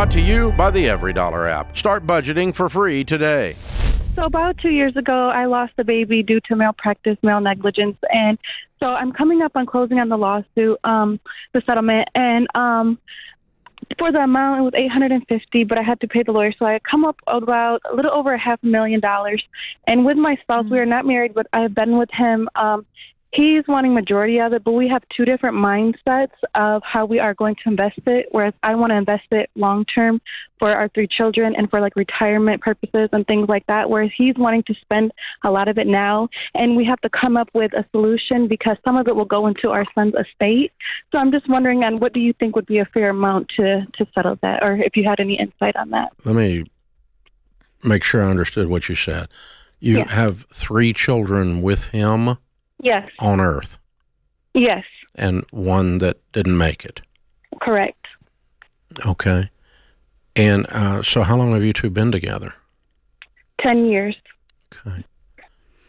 Brought to you by the Every Dollar app. Start budgeting for free today. So about 2 years ago, I lost a baby due to malpractice, male negligence, and so I'm coming up on closing on the lawsuit, the settlement, and for the amount, it was $850, but I had to pay the lawyer, so I come up about a little over $500,000. And with my spouse, we are not married, but I've been with him. He's wanting majority of it, but we have two different mindsets of how we are going to invest it, whereas I want to invest it long-term for our 3 children and for, like, retirement purposes and things like that, whereas he's wanting to spend a lot of it now, and we have to come up with a solution because some of it will go into our son's estate. So I'm just wondering, and what do you think would be a fair amount to settle that, or if you had any insight on that? Let me make sure I understood what you said. You have 3 children with him? Yes. On Earth? Yes. And one that didn't make it? Correct. Okay. And so how long have you two been together? 10 years. Okay.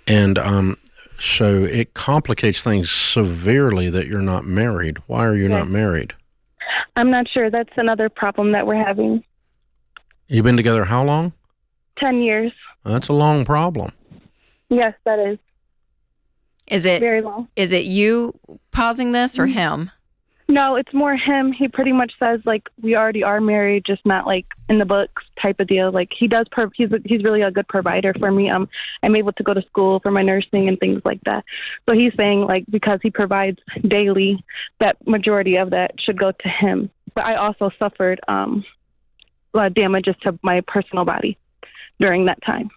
And so it complicates things severely that you're not married. Why are you not married? I'm not sure. That's another problem that we're having. You've been together how long? 10 years. That's a long problem. Yes, that is. Is it very long? Is it you pausing this or him? No, it's more him. He pretty much says, like, we already are married, just not like in the books type of deal. Like, he does. He's really a good provider for me. I'm able to go to school for my nursing and things like that. So he's saying, like, because he provides daily, that majority of that should go to him. But I also suffered a lot of damages to my personal body during that time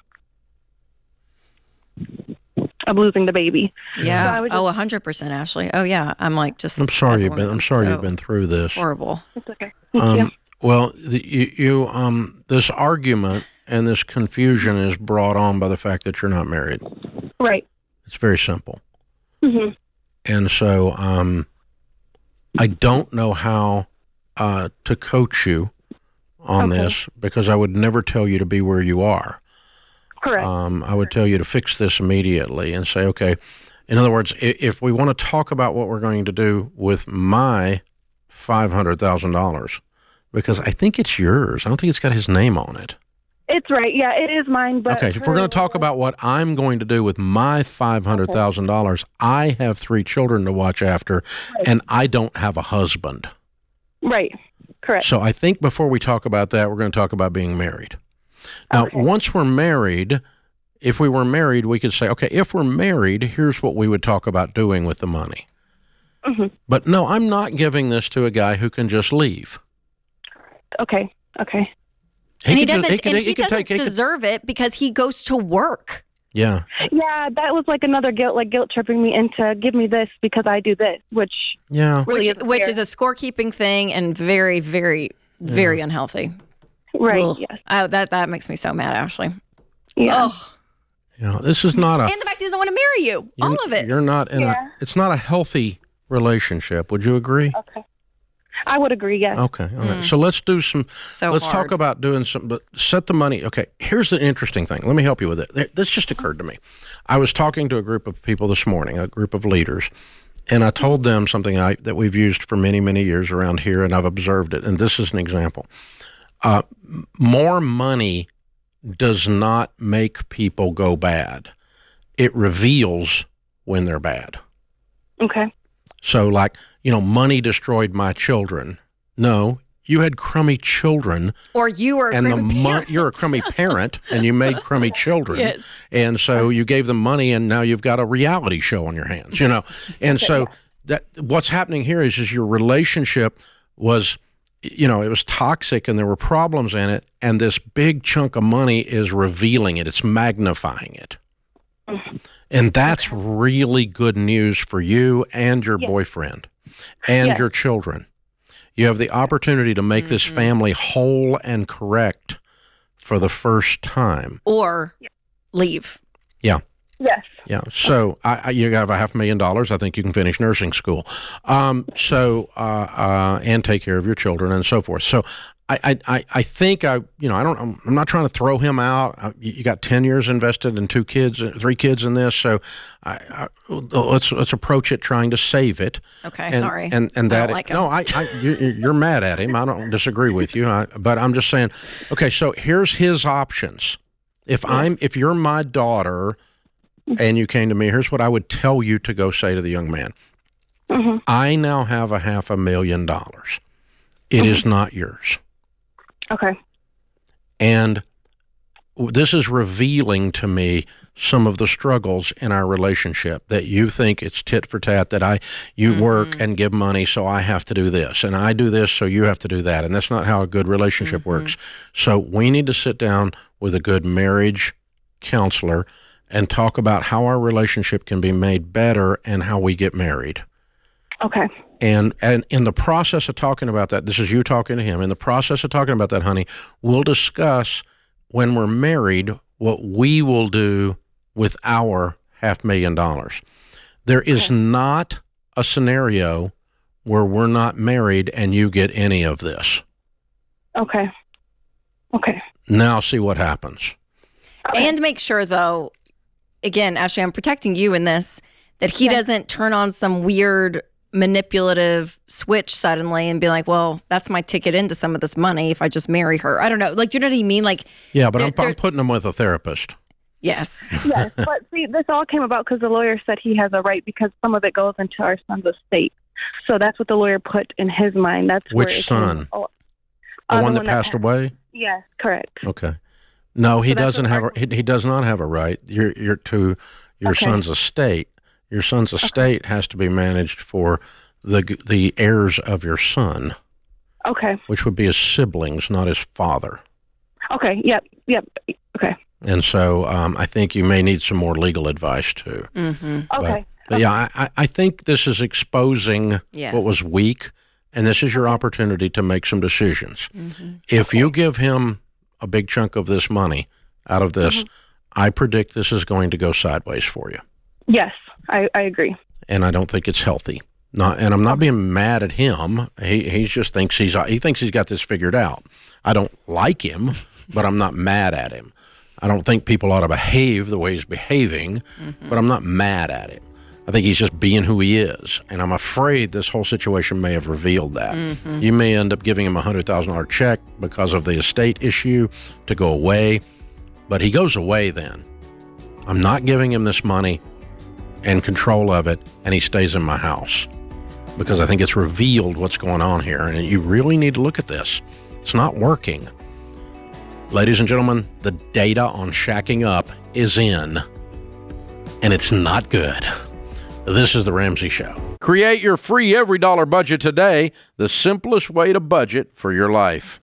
of losing the baby. Yeah. So 100%, Ashley. Oh yeah. I'm like just. I'm sorry you've been through this. Horrible. It's okay. Thank you. Well, this argument and this confusion is brought on by the fact that you're not married. Right. It's very simple. Mm-hmm. And so, I don't know how to coach you on this because I would never tell you to be where you are. Correct. I would tell you to fix this immediately and say, okay, in other words, if we want to talk about what we're going to do with my $500,000, because I think it's yours. I don't think it's got his name on it. It's right. Yeah, it is mine. But okay, so if we're going to talk about what I'm going to do with my $500,000, I have 3 children to watch after, and I don't have a husband. Right. Correct. So I think before we talk about that, we're going to talk about being married. Now, once we're married, if we were married, we could say, okay, if we're married, here's what we would talk about doing with the money. Mm-hmm. But no, I'm not giving this to a guy who can just leave. Okay. He doesn't deserve it because he goes to work. Yeah. Yeah, that was like another guilt tripping me into give me this because I do this, which really which is a scorekeeping thing and very, very, very unhealthy. Right. Ugh. Yes. That makes me so mad, Ashley. Yeah. Oh. This is not and the fact he doesn't want to marry you. All of it. You're not in it's not a healthy relationship. Would you agree? Okay. I would agree, yes. Okay. All right. So let's do some, let's talk about doing some, but set the money. Okay. Here's the interesting thing. Let me help you with it. This just occurred to me. I was talking to a group of people this morning, a group of leaders, and I told them something that we've used for many, many years around here, and I've observed it. And this is an example. More money does not make people go bad. It reveals when they're bad. Okay. So like, money destroyed my children. No, you had crummy children. Or you were you're a crummy parent and you made crummy children. Yes. And so you gave them money and now you've got a reality show on your hands, And so that what's happening here is your relationship was it was toxic and there were problems in it, and this big chunk of money is revealing it. It's magnifying it. And that's really good news for you and your boyfriend and your children. You have the opportunity to make this family whole and correct for the first time. Or leave. Yeah. Yes. Yeah. So you have $500,000. I think you can finish nursing school. And take care of your children and so forth. So I think I'm not trying to throw him out. You got 10 years invested in 3 kids in this. So let's approach it trying to save it. Okay. Sorry. And that, I don't like him. No, you're mad at him. I don't disagree with you. But I'm just saying, okay, so here's his options. If you're my daughter and you came to me, here's what I would tell you to go say to the young man. Mm-hmm. I now have $500,000. It is not yours. Okay. And this is revealing to me some of the struggles in our relationship, that you think it's tit for tat, that you work and give money, so I have to do this, and I do this, so you have to do that. And that's not how a good relationship works. So we need to sit down with a good marriage counselor and talk about how our relationship can be made better and how we get married. Okay. And in the process of talking about that, this is you talking to him. In the process of talking about that, honey, we'll discuss when we're married what we will do with our $500,000. There is not a scenario where we're not married and you get any of this. Okay. Okay. Now see what happens. And make sure, though, again, Ashley, I'm protecting you in this, that he doesn't turn on some weird manipulative switch suddenly and be like, well, that's my ticket into some of this money if I just marry her. I don't know. Like, do you know what I mean? Like, yeah, but I'm putting him with a therapist. Yes. Yes. But see, this all came about because the lawyer said he has a right because some of it goes into our son's estate. So that's what the lawyer put in his mind. That's which son? The one that passed away? Yes, correct. Okay. No, he doesn't have. He does not have a right. You're to your son's estate. Your son's estate has to be managed for the heirs of your son. Okay. Which would be his siblings, not his father. Okay. Yep. Okay. And so I think you may need some more legal advice too. Mm-hmm. Okay. But yeah, I think this is exposing what was weak, and this is your opportunity to make some decisions. Mm-hmm. If you give him a big chunk of this money out of this, I predict this is going to go sideways for you. Yes, I agree. And I don't think it's healthy. And I'm not being mad at him. He just thinks he's got this figured out. I don't like him, but I'm not mad at him. I don't think people ought to behave the way he's behaving, but I'm not mad at him. I think he's just being who he is. And I'm afraid this whole situation may have revealed that. Mm-hmm. You may end up giving him a $100,000 check because of the estate issue to go away, but he goes away then. I'm not giving him this money and control of it, and he stays in my house because I think it's revealed what's going on here, and you really need to look at this. It's not working. Ladies and gentlemen, the data on shacking up is in, and it's not good. This is The Ramsey Show. Create your free every dollar budget today, the simplest way to budget for your life.